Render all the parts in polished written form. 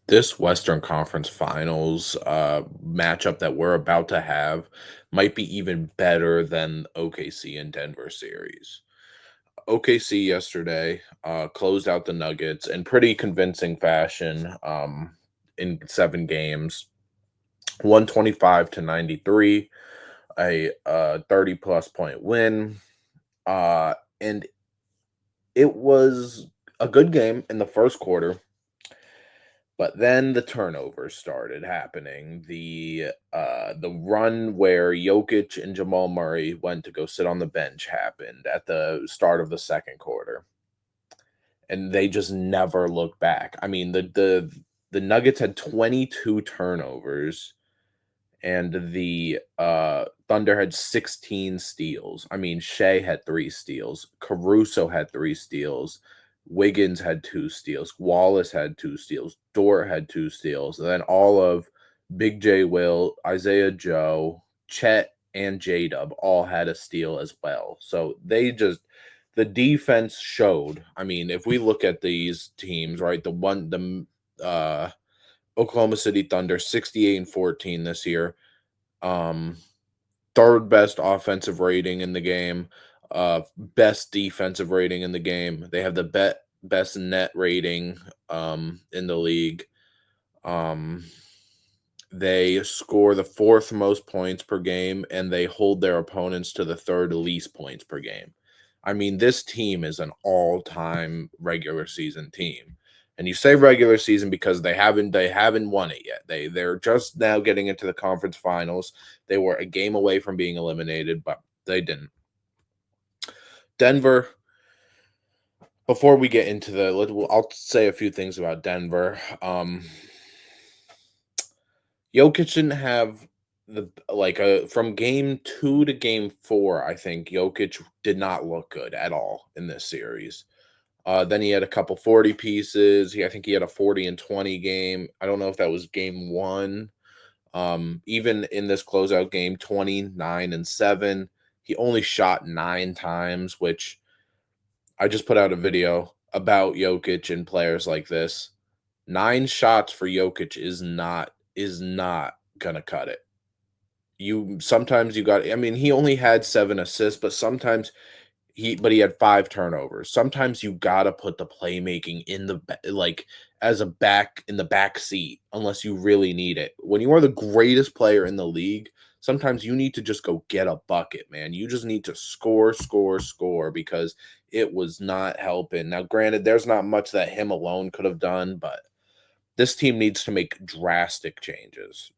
This Western Conference Finals matchup that we're about to have might be even better than OKC and Denver series. OKC yesterday closed out the Nuggets in pretty convincing fashion in 7 games, 125 to 93, a 30 plus point win. And it was a good game in the first quarter. But then the turnovers started happening. The run where Jokic and Jamal Murray went to go sit on the bench happened at the start of the second quarter, and they just never looked back. I mean, the Nuggets had 22 turnovers, and the Thunder had 16 steals. I mean, Shea had 3 steals, Caruso had 3 steals, Wiggins had 2 steals, Wallace had 2 steals, Dort had 2 steals, and then all of Big J Will, Isaiah Joe, Chet, and J Dub all had a steal as well. So the defense showed. I mean, if we look at these teams, right, Oklahoma City Thunder 68-14 this year, um, third best offensive rating in the game, best defensive rating in the game. They have the best net rating in the league. Um, they score the fourth most points per game, and they hold their opponents to the third least points per game. I mean, this team is an all-time regular season team. And you say regular season because they haven't won it yet. They're just now getting into the conference finals. They were a game away from being eliminated, but they didn't. Denver, before we get into I'll say a few things about Denver. Jokic didn't have from game 2 to game 4, I think Jokic did not look good at all in this series. Then he had a couple 40 pieces. I think he had a 40 and 20 game. I don't know if that was game 1. Even in this closeout game, 29 and 7. He only shot 9 times, which I just put out a video about Jokic and players like this. 9 shots for Jokic is not gonna cut it. You sometimes you got I mean, he only had 7 assists, but sometimes he had 5 turnovers. Sometimes you gotta put the playmaking in as a back in the back seat unless you really need it. When you are the greatest player in the league, sometimes you need to just go get a bucket, man. You just need to score, score, score because it was not helping. Now, granted, there's not much that him alone could have done, but this team needs to make drastic changes,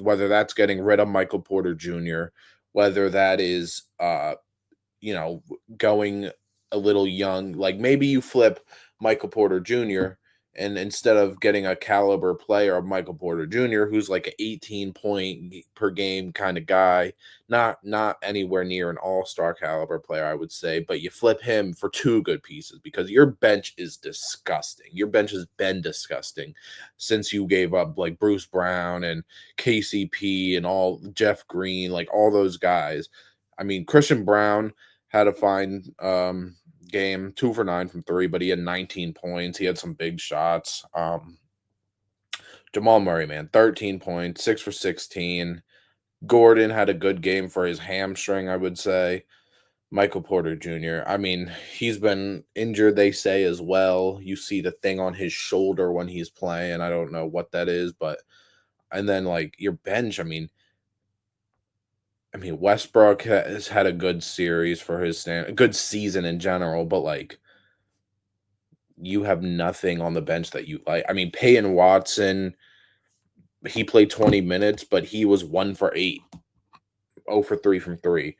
whether that's getting rid of Michael Porter Jr., whether that is going a little young. Like maybe you flip Michael Porter Jr. and instead of getting a caliber player of Michael Porter Jr., who's like an 18 point per game kind of guy, not anywhere near an all-star caliber player, I would say, but you flip him for 2 good pieces because your bench is disgusting. Your bench has been disgusting since you gave up like Bruce Brown and KCP and all Jeff Green, like all those guys. I mean, Christian Brown had a fine game, 2 for 9 from three, but he had 19 points. He had some big shots. Jamal Murray, man, 13 points, 6 for 16. Gordon had a good game for his hamstring, I would say. Michael Porter Jr. I mean, he's been injured, they say, as well. You see the thing on his shoulder when he's playing. I don't know what that is, but and then like your bench, I mean, Westbrook has had a good series for his stand, a good season in general, but like you have nothing on the bench that you like. I mean, Peyton Watson, he played 20 minutes, but he was 1 for 8, 0 for 3 from three.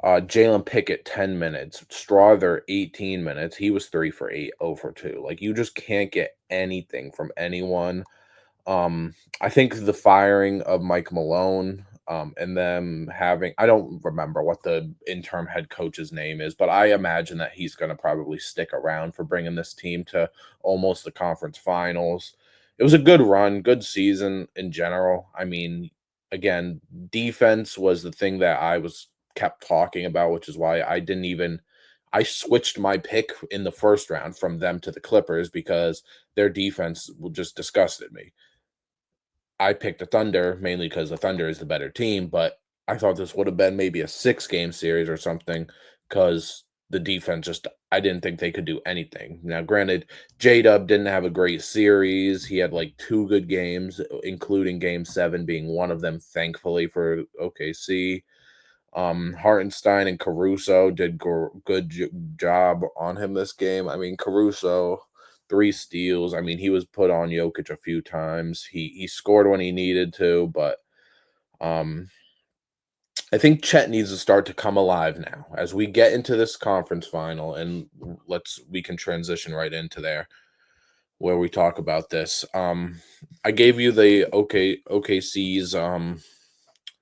Jalen Pickett, 10 minutes. Strother, 18 minutes. He was 3 for 8, 0 for 2. Like you just can't get anything from anyone. I think the firing of Mike Malone, and them having I don't remember what the interim head coach's name is, but I imagine that he's going to probably stick around for bringing this team to almost the conference finals. It was a good run, good season in general. I mean, again, defense was the thing that I was kept talking about, which is why I switched my pick in the first round from them to the Clippers because their defense just disgusted me. I picked the Thunder mainly because the Thunder is the better team, but I thought this would have been maybe a 6-game series or something because the defense just I didn't think they could do anything. Now, granted, J-Dub didn't have a great series. He had like 2 good games, including game 7 being one of them, thankfully for OKC. Hartenstein and Caruso did job on him this game. I mean, Caruso 3 steals. I mean, he was put on Jokic a few times. He scored when he needed to, but um, I think Chet needs to start to come alive now as we get into this conference final, and we can transition right into there where we talk about this. I gave you the OKC's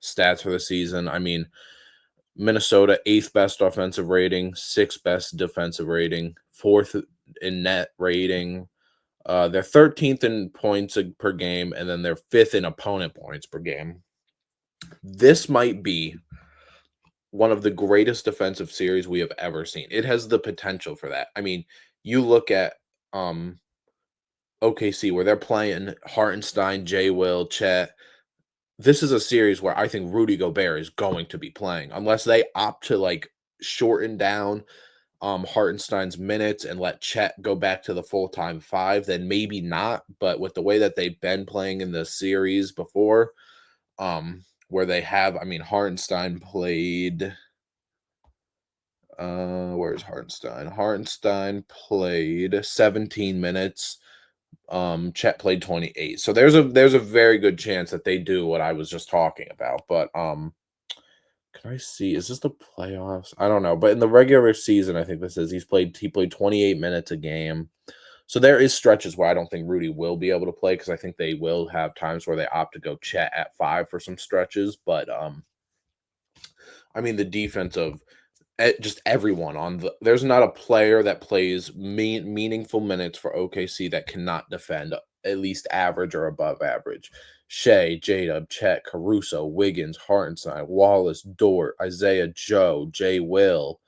stats for the season. I mean, Minnesota, 8th best offensive rating, 6th best defensive rating, 4th in net rating. They're 13th in points per game, and then they're 5th in opponent points per game. This might be one of the greatest defensive series we have ever seen. It has the potential for that. I mean, you look at OKC where they're playing Hartenstein, Jay Will, Chet. This is a series where I think Rudy Gobert is going to be playing unless they opt to like shorten down Hartenstein's minutes and let Chet go back to the full-time 5, then maybe not. But with the way that they've been playing in the series before, where they have, I mean, Hartenstein played. Where's Hartenstein? Hartenstein played 17 minutes. Chet played 28. So there's a very good chance that they do what I was just talking about. But can I see? Is this the playoffs? I don't know. But in the regular season, I think this is he played 28 minutes a game. So there is stretches where I don't think Rudy will be able to play because I think they will have times where they opt to go Chet at 5 for some stretches. But I mean the defense of just everyone on there's not a player that plays meaningful minutes for OKC that cannot defend at least average or above average. Shea, Jada, Chet, Caruso, Wiggins, Hartenstein, Wallace, Dort, Isaiah Joe, Jay Will,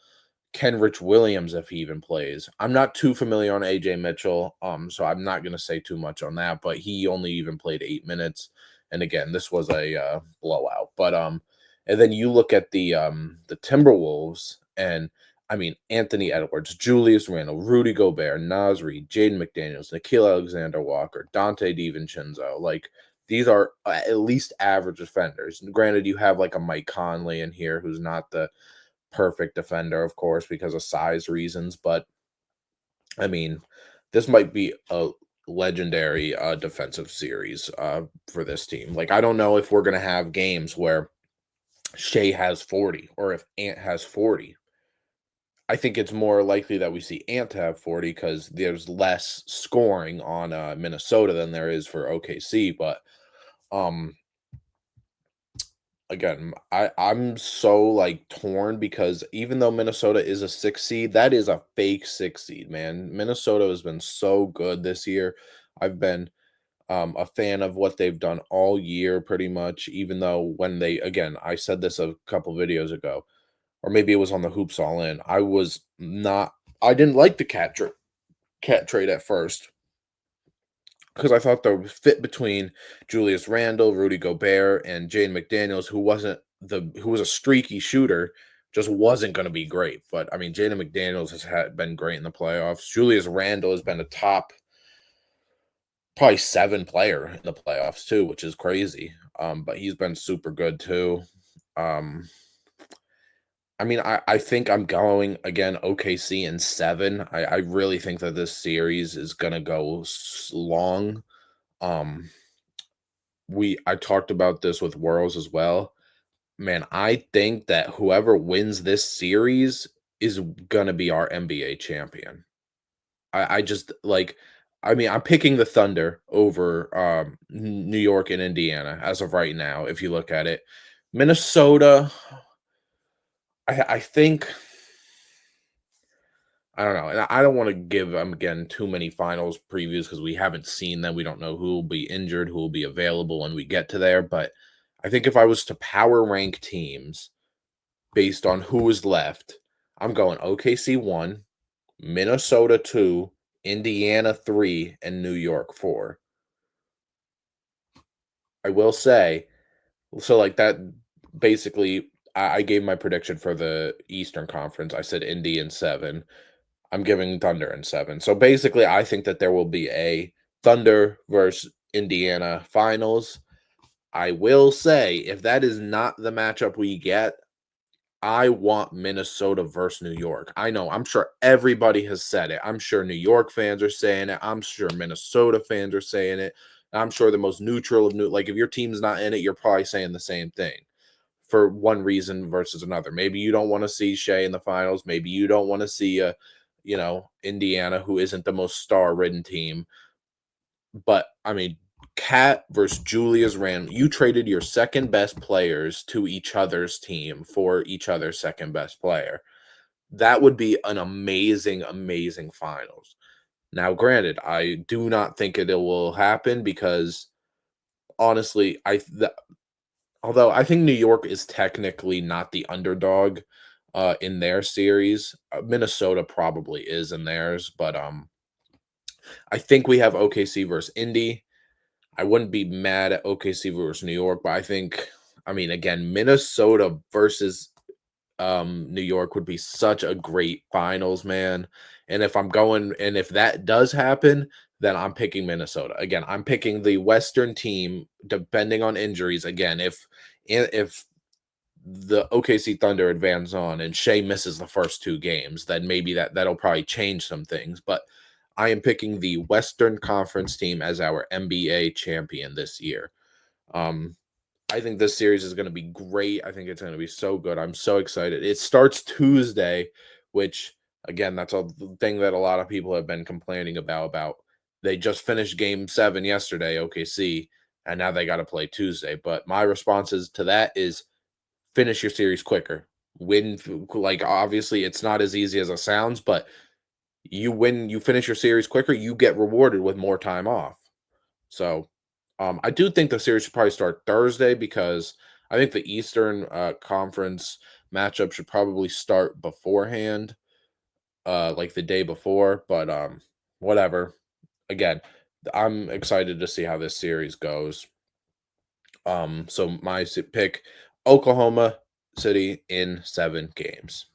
Kenrich Williams if he even plays. I'm not too familiar on AJ Mitchell, so I'm not gonna say too much on that, but he only even played 8 minutes. And again, this was a blowout. But and then you look at the Timberwolves, and I mean Anthony Edwards, Julius Randle, Rudy Gobert, Nasri, Jaden McDaniels, Nikhil Alexander Walker, Dante DiVincenzo. Like these are at least average defenders. And granted, you have like a Mike Conley in here who's not the perfect defender, of course, because of size reasons. But I mean, this might be a legendary defensive series for this team. Like I don't know if we're gonna have games where Shea has 40 or if Ant has 40. I think it's more likely that we see Ant have 40 because there's less scoring on Minnesota than there is for OKC. But um again, I'm so like torn because even though Minnesota is a 6 seed, that is a fake 6 seed, man. Minnesota has been so good this year. I've been a fan of what they've done all year, pretty much. Even though when they again, I said this a couple videos ago, or maybe it was on the Hoops All In. I didn't like the cat trade at first because I thought the fit between Julius Randle, Rudy Gobert, and Jaden McDaniels, who was a streaky shooter, just wasn't going to be great. But I mean, Jaden McDaniels been great in the playoffs. Julius Randle has been a top probably 7 player in the playoffs too, which is crazy. But he's been super good too. Um, I mean, I think I'm going again OKC in 7. I really think that this series is gonna go long. Um, I talked about this with Worlds as well. Man, I think that whoever wins this series is gonna be our NBA champion. I just like I mean, I'm picking the Thunder over New York and Indiana as of right now, if you look at it. Minnesota, I think I don't know, and I don't want to give again too many finals previews because we haven't seen them. We don't know who will be injured, who will be available when we get to there. But I think if I was to power rank teams based on who is left, I'm going OKC 1, Minnesota 2, Indiana 3, and New York 4. I will say, so like that basically I gave my prediction for the Eastern Conference. I said Indy in 7. I'm giving Thunder in 7. So basically I think that there will be a Thunder versus Indiana finals. I will say if that is not the matchup we get, I want Minnesota versus New York. I know, I'm sure everybody has said it. I'm sure New York fans are saying it. I'm sure Minnesota fans are saying it. I'm sure the most neutral of new, like if your team's not in it, you're probably saying the same thing for one reason versus another. Maybe you don't want to see Shea in the finals. Maybe you don't want to see Indiana, who isn't the most star-ridden team. But I mean, Cat versus Julius Randle. You traded your second best players to each other's team for each other's second best player. That would be an amazing, amazing finals. Now, granted, I do not think it will happen because honestly, although I think New York is technically not the underdog in their series, Minnesota probably is in theirs, but I think we have OKC versus Indy. I wouldn't be mad at OKC versus New York, but I think, I mean, again, Minnesota versus New York would be such a great finals, man. And if that does happen, then I'm picking Minnesota. Again, I'm picking the Western team, depending on injuries. Again, if the OKC Thunder advance on and Shea misses the first two games, then maybe that'll probably change some things. But I am picking the Western Conference team as our NBA champion this year. Um, I think this series is going to be great. I think it's going to be so good. I'm so excited. It starts Tuesday, which again, that's a thing that a lot of people have been complaining about. They just finished game 7 yesterday, OKC, and now they got to play Tuesday. But my responses to that is finish your series quicker. Win, like obviously it's not as easy as it sounds, but you finish your series quicker, you get rewarded with more time off. So, I do think the series should probably start Thursday because I think the Eastern Conference matchup should probably start beforehand, like the day before. But whatever. Again, I'm excited to see how this series goes. So my pick: Oklahoma City in 7 games.